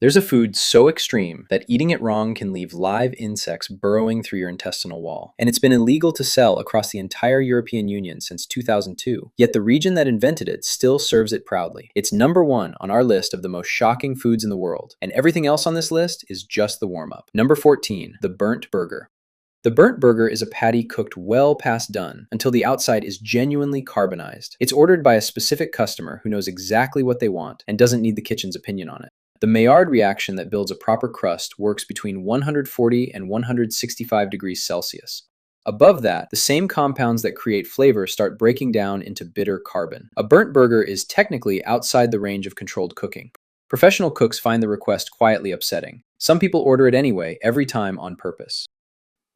There's a food so extreme that eating it wrong can leave live insects burrowing through your intestinal wall. And it's been illegal to sell across the entire European Union since 2002. Yet the region that invented it still serves it proudly. It's number one on our list of the most shocking foods in the world. And everything else on this list is just the warm-up. Number 14, the burnt burger. The burnt burger is a patty cooked well past done until the outside is genuinely carbonized. It's ordered by a specific customer who knows exactly what they want and doesn't need the kitchen's opinion on it. The Maillard reaction that builds a proper crust works between 140 and 165 degrees Celsius. Above that, the same compounds that create flavor start breaking down into bitter carbon. A burnt burger is technically outside the range of controlled cooking. Professional cooks find the request quietly upsetting. Some people order it anyway, every time on purpose.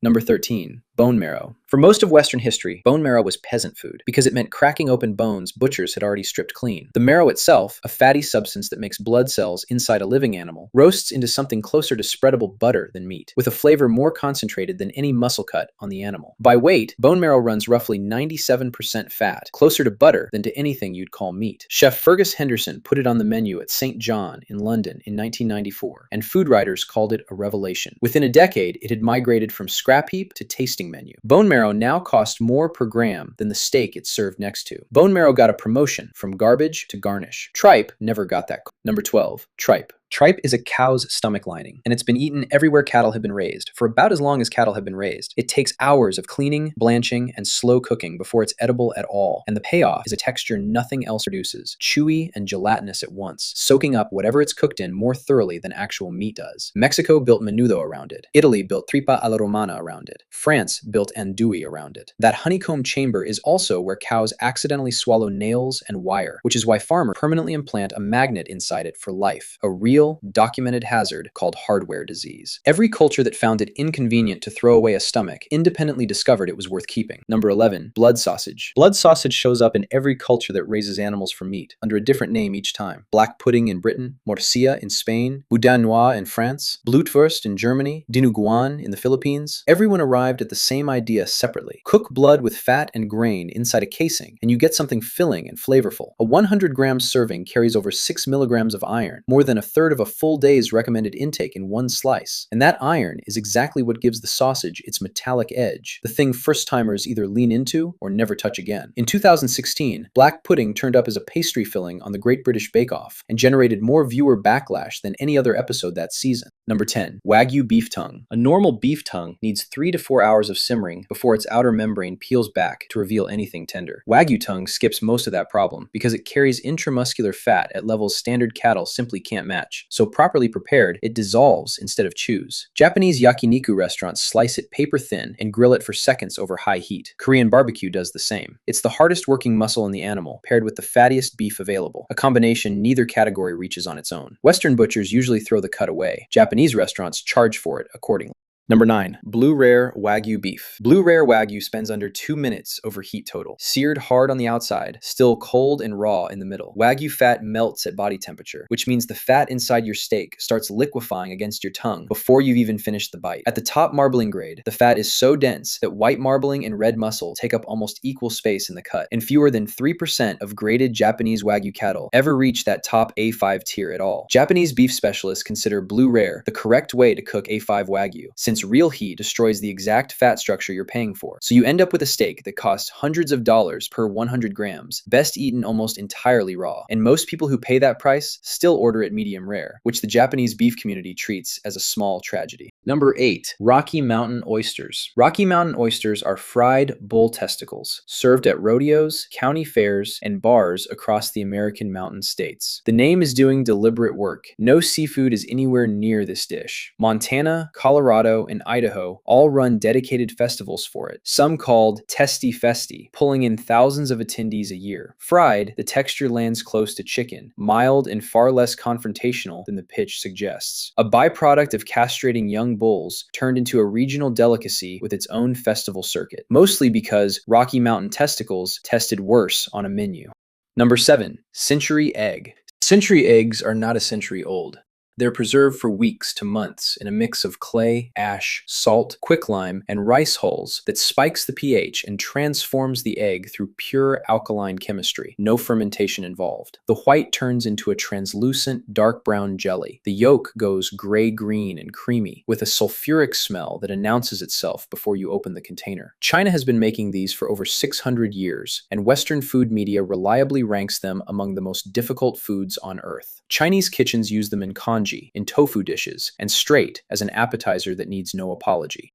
Number 13, bone marrow. For most of Western history, bone marrow was peasant food because it meant cracking open bones butchers had already stripped clean. The marrow itself, a fatty substance that makes blood cells inside a living animal, roasts into something closer to spreadable butter than meat, with a flavor more concentrated than any muscle cut on the animal. By weight, bone marrow runs roughly 97% fat, closer to butter than to anything you'd call meat. Chef Fergus Henderson put it on the menu at St. John in London in 1994, and food writers called it a revelation. Within a decade, it had migrated from scrap heap to tasting menu. Bone marrow now costs more per gram than the steak it's served next to. Bone marrow got a promotion from garbage to garnish. Tripe never got that. Number 12, tripe. Tripe is a cow's stomach lining, and it's been eaten everywhere cattle have been raised, for about as long as cattle have been raised. It takes hours of cleaning, blanching, and slow cooking before it's edible at all, and the payoff is a texture nothing else produces, chewy and gelatinous at once, soaking up whatever it's cooked in more thoroughly than actual meat does. Mexico built menudo around it. Italy built tripa alla romana around it. France built andouille around it. That honeycomb chamber is also where cows accidentally swallow nails and wire, which is why farmers permanently implant a magnet inside it for life, a real documented hazard called hardware disease. Every culture that found it inconvenient to throw away a stomach independently discovered it was worth keeping. Number 11, blood sausage. Blood sausage shows up in every culture that raises animals for meat, under a different name each time. Black pudding in Britain, morcilla in Spain, boudin noir in France, Blutwurst in Germany, dinuguan in the Philippines. Everyone arrived at the same idea separately. Cook blood with fat and grain inside a casing, and you get something filling and flavorful. A 100-gram serving carries over 6 milligrams of iron, more than a third of a full day's recommended intake in one slice. And that iron is exactly what gives the sausage its metallic edge, the thing first-timers either lean into or never touch again. In 2016, black pudding turned up as a pastry filling on the Great British Bake Off and generated more viewer backlash than any other episode that season. Number 10, Wagyu beef tongue. A normal beef tongue needs 3 to 4 hours of simmering before its outer membrane peels back to reveal anything tender. Wagyu tongue skips most of that problem because it carries intramuscular fat at levels standard cattle simply can't match. So properly prepared, it dissolves instead of chews. Japanese yakiniku restaurants slice it paper thin and grill it for seconds over high heat. Korean barbecue does the same. It's the hardest working muscle in the animal, paired with the fattiest beef available, a combination neither category reaches on its own. Western butchers usually throw the cut away. Japanese restaurants charge for it accordingly. Number 9, Blue Rare Wagyu beef. Blue Rare Wagyu spends under 2 minutes over heat total. Seared hard on the outside, still cold and raw in the middle. Wagyu fat melts at body temperature, which means the fat inside your steak starts liquefying against your tongue before you've even finished the bite. At the top marbling grade, the fat is so dense that white marbling and red muscle take up almost equal space in the cut, and fewer than 3% of graded Japanese Wagyu cattle ever reach that top A5 tier at all. Japanese beef specialists consider Blue Rare the correct way to cook A5 Wagyu, since real heat destroys the exact fat structure you're paying for. So you end up with a steak that costs hundreds of dollars per 100 grams, best eaten almost entirely raw. And most people who pay that price still order it medium rare, which the Japanese beef community treats as a small tragedy. Number 8, Rocky Mountain oysters. Rocky Mountain oysters are fried bull testicles, served at rodeos, county fairs, and bars across the American mountain states. The name is doing deliberate work. No seafood is anywhere near this dish. Montana, Colorado, and Idaho all run dedicated festivals for it, some called Testy Festi, pulling in thousands of attendees a year. Fried, the texture lands close to chicken, mild and far less confrontational than the pitch suggests. A byproduct of castrating young bulls turned into a regional delicacy with its own festival circuit, mostly because Rocky Mountain testicles tested worse on a menu. Number 7, century egg. Century eggs are not a century old. They're preserved for weeks to months in a mix of clay, ash, salt, quicklime, and rice hulls that spikes the pH and transforms the egg through pure alkaline chemistry. No fermentation involved. The white turns into a translucent, dark brown jelly. The yolk goes gray-green and creamy, with a sulfuric smell that announces itself before you open the container. China has been making these for over 600 years, and Western food media reliably ranks them among the most difficult foods on Earth. Chinese kitchens use them in congee, in tofu dishes, and straight as an appetizer that needs no apology.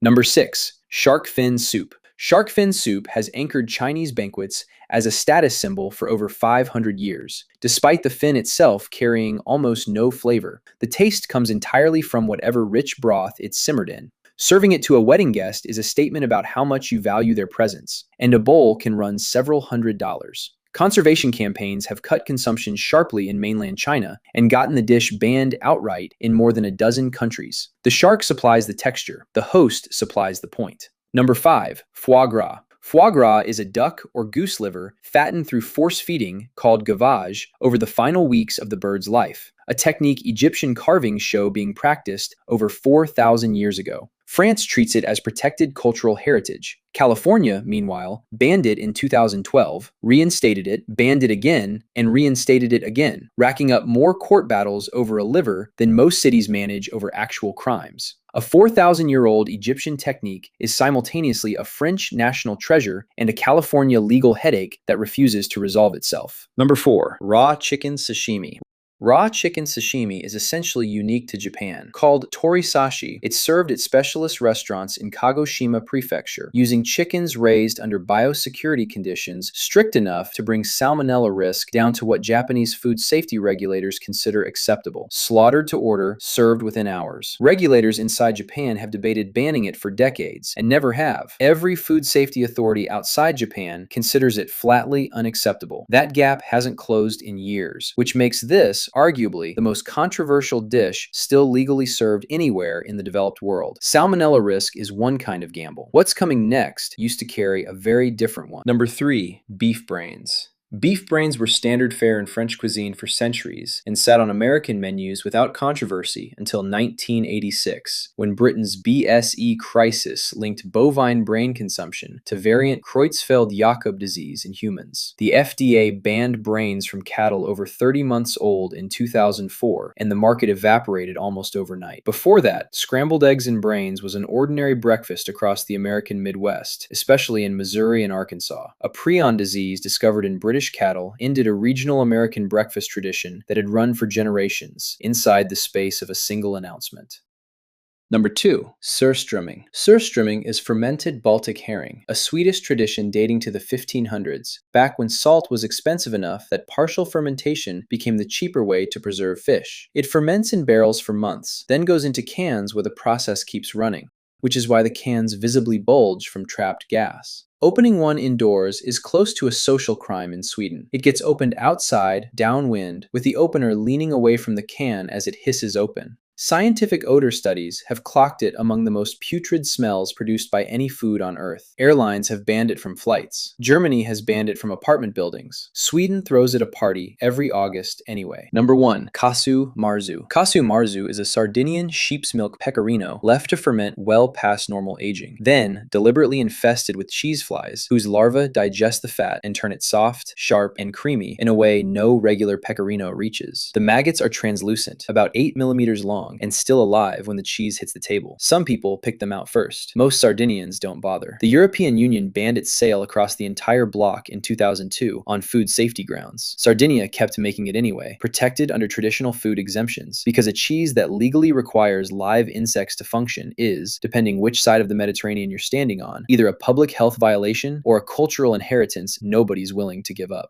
Number 6. Shark fin soup. Shark fin soup has anchored Chinese banquets as a status symbol for over 500 years. Despite the fin itself carrying almost no flavor, the taste comes entirely from whatever rich broth it's simmered in. Serving it to a wedding guest is a statement about how much you value their presence, and a bowl can run several $100s. Conservation campaigns have cut consumption sharply in mainland China and gotten the dish banned outright in more than a dozen countries. The shark supplies the texture, the host supplies the point. Number 5. Foie gras. Foie gras is a duck or goose liver fattened through force feeding, called gavage, over the final weeks of the bird's life, a technique Egyptian carvings show being practiced over 4,000 years ago. France treats it as protected cultural heritage. California, meanwhile, banned it in 2012, reinstated it, banned it again, and reinstated it again, racking up more court battles over a liver than most cities manage over actual crimes. A 4,000-year-old Egyptian technique is simultaneously a French national treasure and a California legal headache that refuses to resolve itself. Number 4. Raw chicken sashimi. Raw chicken sashimi is essentially unique to Japan. Called torisashi, it's served at specialist restaurants in Kagoshima Prefecture, using chickens raised under biosecurity conditions strict enough to bring salmonella risk down to what Japanese food safety regulators consider acceptable. Slaughtered to order, served within hours. Regulators inside Japan have debated banning it for decades, and never have. Every food safety authority outside Japan considers it flatly unacceptable. That gap hasn't closed in years, which makes this arguably the most controversial dish still legally served anywhere in the developed world. Salmonella risk is one kind of gamble. What's coming next used to carry a very different one. Number 3. Beef brains. Beef brains were standard fare in French cuisine for centuries and sat on American menus without controversy until 1986, when Britain's BSE crisis linked bovine brain consumption to variant Creutzfeldt-Jakob disease in humans. The FDA banned brains from cattle over 30 months old in 2004, and the market evaporated almost overnight. Before that, scrambled eggs and brains was an ordinary breakfast across the American Midwest, especially in Missouri and Arkansas. A prion disease discovered in British cattle ended a regional American breakfast tradition that had run for generations inside the space of a single announcement. Number 2. Surströmming. Surströmming is fermented Baltic herring, a Swedish tradition dating to the 1500s, back when salt was expensive enough that partial fermentation became the cheaper way to preserve fish. It ferments in barrels for months, then goes into cans where the process keeps running, which is why the cans visibly bulge from trapped gas. Opening one indoors is close to a social crime in Sweden. It gets opened outside, downwind, with the opener leaning away from the can as it hisses open. Scientific odor studies have clocked it among the most putrid smells produced by any food on Earth. Airlines have banned it from flights. Germany has banned it from apartment buildings. Sweden throws it a party every August anyway. Number 1. Casu marzu. Casu marzu is a Sardinian sheep's milk pecorino left to ferment well past normal aging, then deliberately infested with cheese flies, whose larvae digest the fat and turn it soft, sharp, and creamy in a way no regular pecorino reaches. The maggots are translucent, about 8 millimeters long, and still alive when the cheese hits the table. Some people pick them out first. Most Sardinians don't bother. The European Union banned its sale across the entire bloc in 2002 on food safety grounds. Sardinia kept making it anyway, protected under traditional food exemptions, because a cheese that legally requires live insects to function is, depending which side of the Mediterranean you're standing on, either a public health violation or a cultural inheritance nobody's willing to give up.